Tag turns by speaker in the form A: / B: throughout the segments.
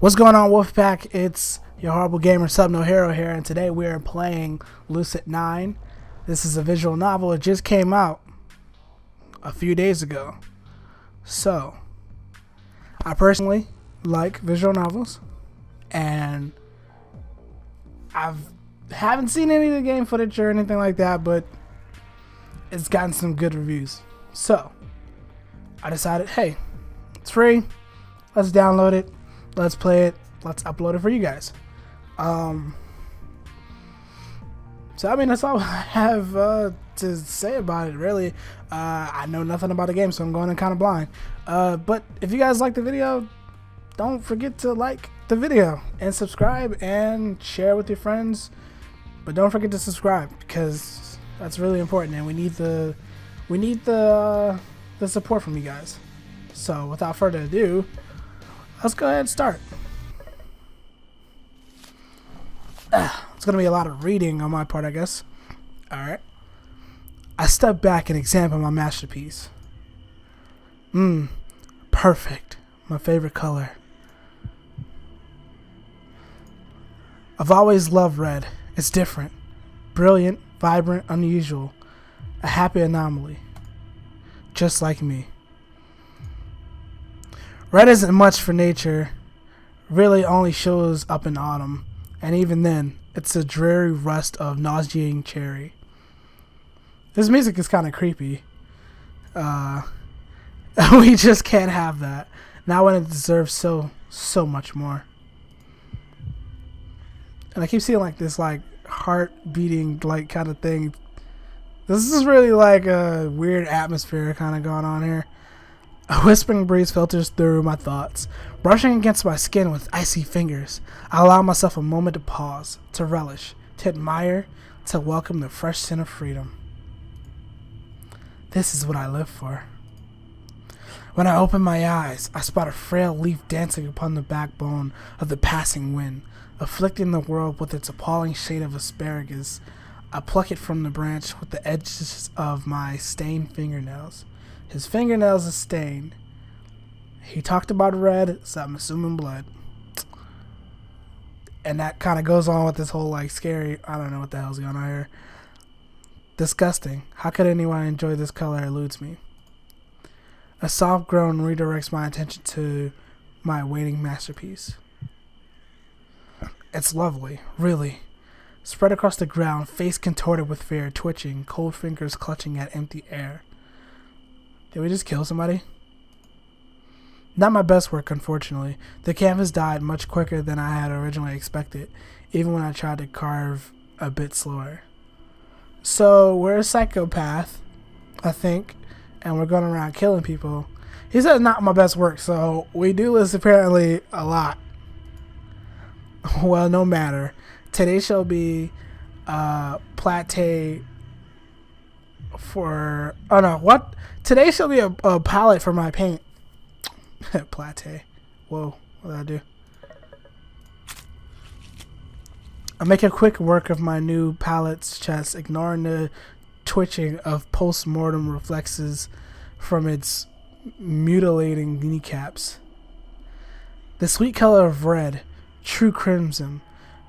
A: What's going on, Wolfpack? It's your horrible gamer SubNoHero here, and today we are playing LUCID9. This is a visual novel. It just came out a few days ago. So, I personally like visual novels, and I haven't seen any of the game footage or anything like that, but it's gotten some good reviews. So, I decided, hey, it's free. Let's download it. Let's play it. Let's upload it for you guys. So I mean, that's all I have to say about it, really. I know nothing about the game, so I'm going in kind of blind. But if you guys like the video, don't forget to like the video and subscribe and share with your friends. But don't forget to subscribe, because that's really important, and we need the support from you guys. So without further ado, let's go ahead and start. It's going to be a lot of reading on my part, I guess. Alright. I step back and examine my masterpiece. Perfect. My favorite color. I've always loved red. It's different. Brilliant, vibrant, unusual. A happy anomaly. Just like me. Red isn't much for nature. Really only shows up in autumn. And even then, it's a dreary rust of nauseating cherry. This music is kind of creepy. We just can't have that. Not when it deserves so much more. And I keep seeing like this like heart beating like kind of thing. This is really like a weird atmosphere kind of going on here. A whispering breeze filters through my thoughts, brushing against my skin with icy fingers. I allow myself a moment to pause, to relish, to admire, to welcome the fresh scent of freedom. This is what I live for. When I open my eyes, I spot a frail leaf dancing upon the backbone of the passing wind, afflicting the world with its appalling shade of asparagus. I pluck it from the branch with the edges of my stained fingernails. His fingernails are stained. He talked about red, so I'm assuming blood. And that kind of goes on with this whole like scary, I don't know what the hell's going on here. Disgusting. How could anyone enjoy this color? Eludes me. A soft groan redirects my attention to my waiting masterpiece. It's lovely, really. Spread across the ground, face contorted with fear, twitching, cold fingers clutching at empty air. Did we just kill somebody? Not my best work, unfortunately. The canvas died much quicker than I had originally expected, even when I tried to carve a bit slower. So, we're a psychopath, I think, and we're going around killing people. He said not my best work, so we do this apparently a lot. Well, no matter. Today shall be plate for... Oh no, what? Today shall be a palette for my paint. Plate. Whoa, what did I do? I make a quick work of my new palette's chest, ignoring the twitching of post-mortem reflexes from its mutilating kneecaps. The sweet color of red, true crimson,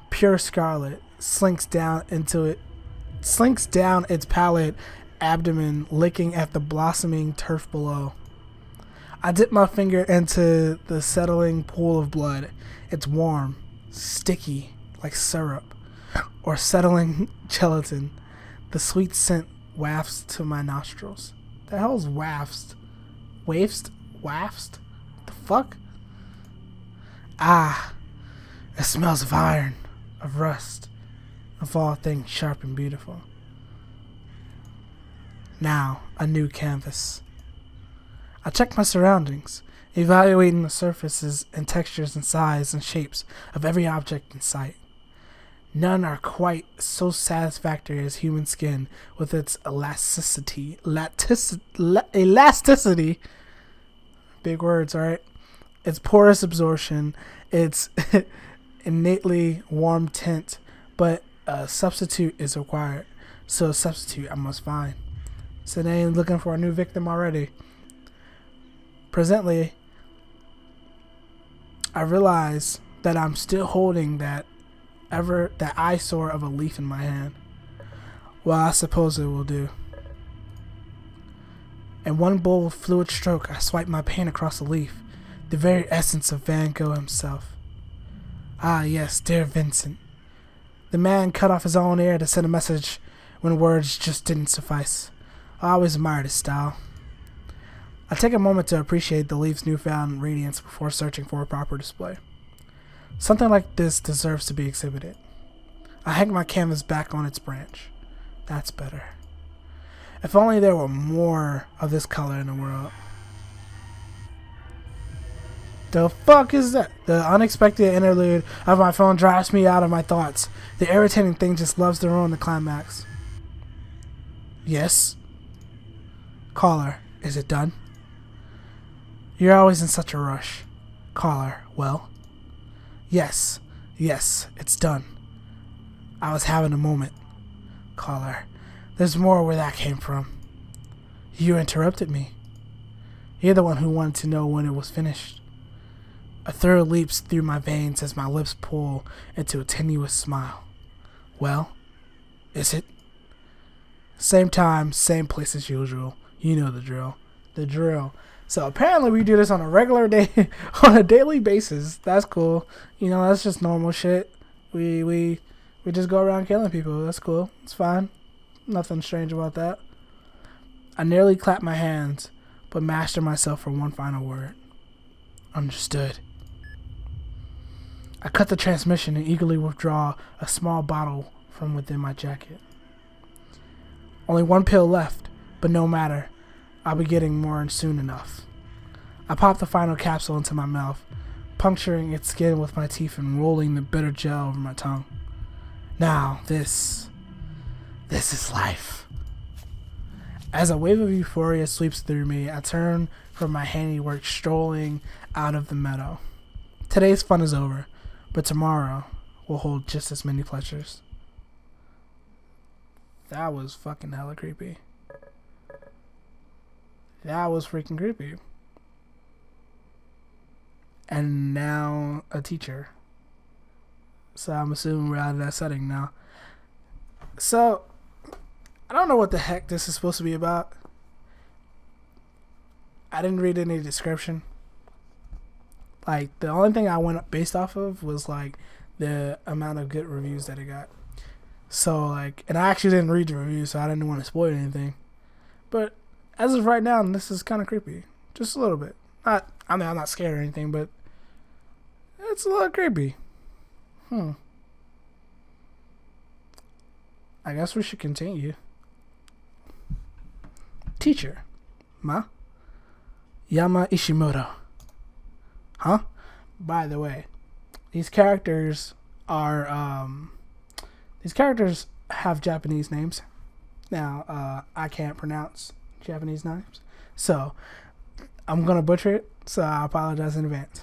A: pure scarlet, slinks down its pallid abdomen, licking at the blossoming turf below. I dip my finger into the settling pool of blood. It's warm, sticky, like syrup, or settling gelatin. The sweet scent wafts to my nostrils. The hell's wafts? Wafts? Wafts? The fuck? Ah, it smells of iron, of rust, of all things sharp and beautiful. Now, a new canvas. I check my surroundings, evaluating the surfaces and textures and size and shapes of every object in sight. None are quite so satisfactory as human skin, with its elasticity, big words, alright? Its porous absorption, its innately warm tint, but a substitute is required. So a substitute I must find. So they ain't looking for a new victim already. Presently, I realize that I'm still holding that eyesore of a leaf in my hand. Well, I suppose it will do. In one bold, fluid stroke, I swipe my pen across the leaf, the very essence of Van Gogh himself. Ah, yes, dear Vincent. The man cut off his own ear to send a message when words just didn't suffice. I always admired his style. I take a moment to appreciate the leaf's newfound radiance before searching for a proper display. Something like this deserves to be exhibited. I hang my canvas back on its branch. That's better. If only there were more of this color in the world. The fuck is that? The unexpected interlude of my phone drives me out of my thoughts. The irritating thing just loves to ruin the climax. Yes? Caller, is it done? You're always in such a rush. Caller, well? Yes, it's done. I was having a moment. Caller, there's more where that came from. You interrupted me. You're the one who wanted to know when it was finished. A thrill leaps through my veins as my lips pull into a tenuous smile. Well, is it? Same time, same place as usual. You know the drill. The drill. So apparently we do this on a regular day, on a daily basis. That's cool. You know, that's just normal shit. We just go around killing people. That's cool. It's fine. Nothing strange about that. I nearly clapped my hands, but mastered myself for one final word. Understood. I cut the transmission and eagerly withdraw a small bottle from within my jacket. Only one pill left, but no matter. I'll be getting more soon enough. I pop the final capsule into my mouth, puncturing its skin with my teeth and rolling the bitter gel over my tongue. Now, this is life. As a wave of euphoria sweeps through me, I turn from my handiwork, strolling out of the meadow. Today's fun is over, but tomorrow will hold just as many pleasures. That was fucking hella creepy. That was freaking creepy. And now a teacher. So I'm assuming we're out of that setting now. So, I don't know what the heck this is supposed to be about. I didn't read any description. Like, the only thing I went based off of was, like, the amount of good reviews that it got. So, like, and I actually didn't read the reviews, so I didn't want to spoil anything. But as of right now, this is kind of creepy. Just a little bit. I'm not scared or anything, but it's a little creepy. I guess we should continue. Teacher. Ma? Yama Ishimoto. Huh? By the way, these characters are, these characters have Japanese names. Now, I can't pronounce Japanese names, so I'm gonna butcher it, so I apologize in advance.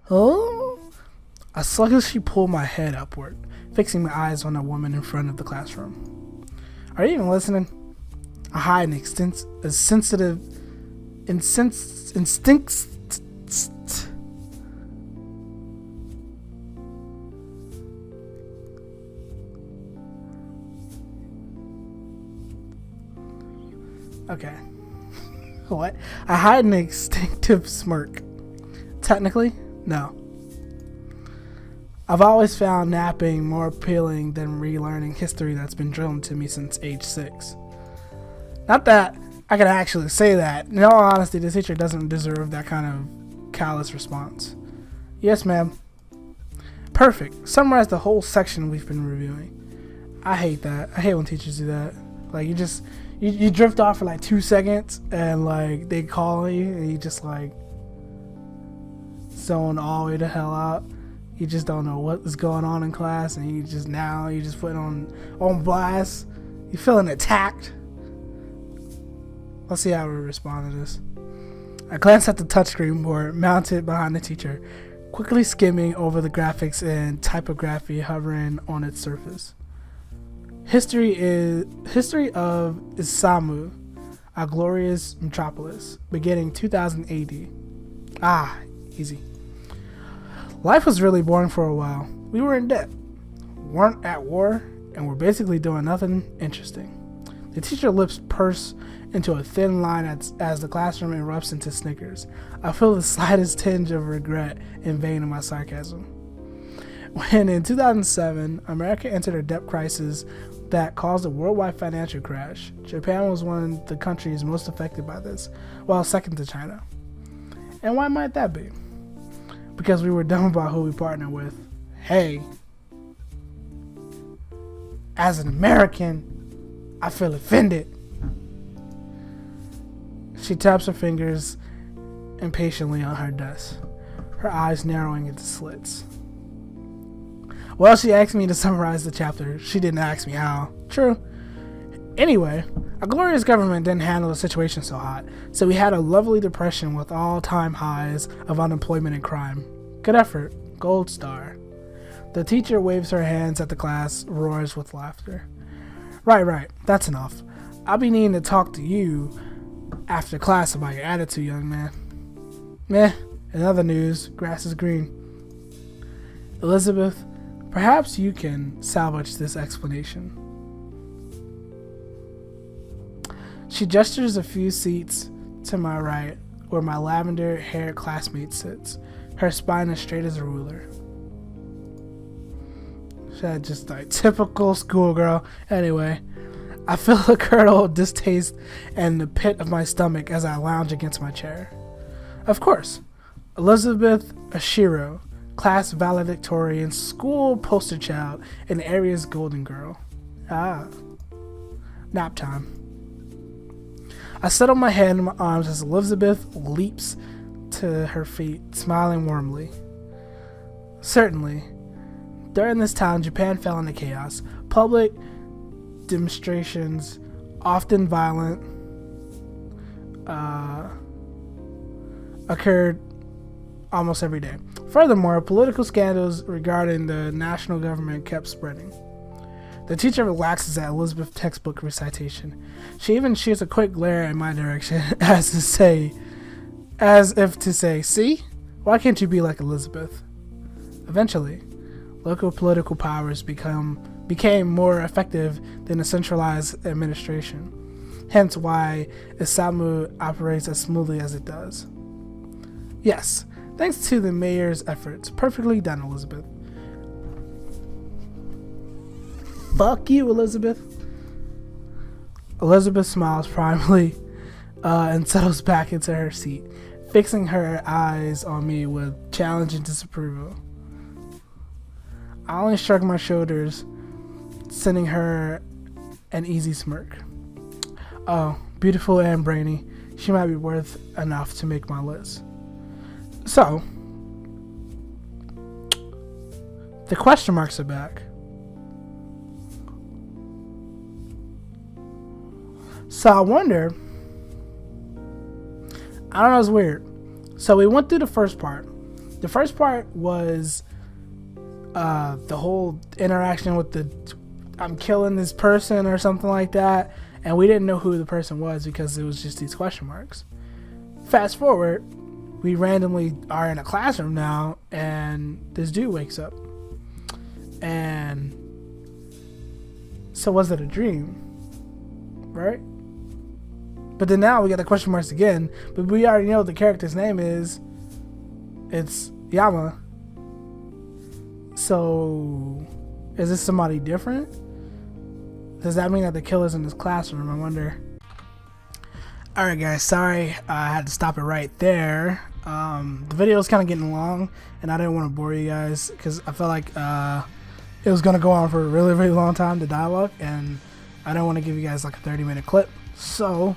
A: Oh? I sluggishly pull my head upward, fixing my eyes on a woman in front of the classroom. Are you even listening? I hide a sensitive instincts. Okay. What? I hide an instinctive smirk. Technically, no. I've always found napping more appealing than relearning history that's been drilled into me since age 6. Not that I can actually say that. In all honesty, the teacher doesn't deserve that kind of callous response. Yes, ma'am. Perfect. Summarize the whole section we've been reviewing. I hate that. I hate when teachers do that. Like, you drift off for like 2 seconds and like they call you and you just like zone all the way the hell out. You just don't know what is going on in class and you just put on blast. You're feeling attacked. Let's see how we respond to this. I glance at the touchscreen board mounted behind the teacher, quickly skimming over the graphics and typography hovering on its surface. History of Isamu, a glorious metropolis, beginning 2000 AD. Ah, Easy. Life was really boring for a while. We were in debt, weren't at war, and were basically doing nothing interesting. The teacher lips purse into a thin line as the classroom erupts into snickers. I feel the slightest tinge of regret in vain in my sarcasm. When in 2007, America entered a debt crisis that caused a worldwide financial crash, Japan was one of the countries most affected by this, while second to China. And why might that be? Because we were dumb about who we partner with. Hey, as an American, I feel offended. She taps her fingers impatiently on her desk, her eyes narrowing into slits. Well, she asked me to summarize the chapter. She didn't ask me how. True. Anyway, a glorious government didn't handle the situation so hot, so we had a lovely depression with all-time highs of unemployment and crime. Good effort. Gold star. The teacher waves her hands at the class, roars with laughter. Right. That's enough. I'll be needing to talk to you after class about your attitude, young man. Meh. In other news, grass is green. Elizabeth, perhaps you can salvage this explanation. She gestures a few seats to my right, where my lavender-haired classmate sits. Her spine as straight as a ruler. She had just like typical schoolgirl. Anyway, I feel a curdle of distaste in the pit of my stomach as I lounge against my chair. Of course, Elizabeth Ashiro, class valedictorian, school poster child, and the area's golden girl. Nap time. I settle my head in my arms as Elizabeth leaps to her feet, smiling warmly. Certainly, during this time, Japan fell into chaos. Public demonstrations, often violent, occurred almost every day. Furthermore, political scandals regarding the national government kept spreading. The teacher relaxes at Elizabeth's textbook recitation. She even shoots a quick glare in my direction as if to say, see? Why can't you be like Elizabeth? Eventually, local political powers became more effective than a centralized administration. Hence why Isamu operates as smoothly as it does. Yes, thanks to the mayor's efforts. Perfectly done, Elizabeth. Fuck you, Elizabeth. Elizabeth smiles primarily and settles back into her seat, fixing her eyes on me with challenge and disapproval. I only shrug my shoulders, sending her an easy smirk. Oh, beautiful and brainy. She might be worth enough to make my list. So, the question marks are back. So I wonder, I don't know, it's weird. So we went through the first part. The first part was the whole interaction with I'm killing this person or something like that, and we didn't know who the person was because it was just these question marks. Fast forward, we randomly are in a classroom now, and this dude wakes up. And so was it a dream? Right? But then now we got the question marks again, but we already know what the character's name is. It's Yama. So, is this somebody different? Does that mean that the killer's in this classroom? I wonder. Alright guys, sorry I had to stop it right there. The video was kind of getting long, and I didn't want to bore you guys because I felt like it was going to go on for a really, really long time, the dialogue, and I don't want to give you guys like a 30-minute clip. So,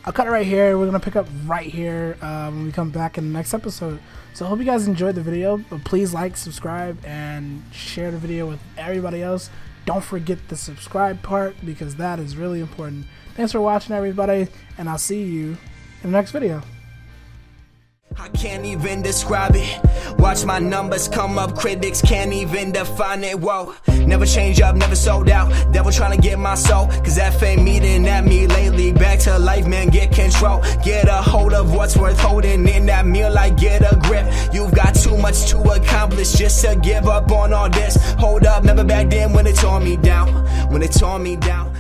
A: I'll cut it right here. We're going to pick up right here when we come back in the next episode. So I hope you guys enjoyed the video, but please like, subscribe, and share the video with everybody else. Don't forget the subscribe part because that is really important. Thanks for watching, everybody, and I'll see you in the next video.
B: I can't even describe it. Watch my numbers come up, critics can't even define it. Whoa, never change up, never sold out. Devil trying to get my soul, cause that fame eating at me lately. Back to life, man, get control. Get a hold of what's worth holding in that meal, like get a grip. You've got too much to accomplish just to give up on all this. Hold up, never back then when it tore me down. When it tore me down.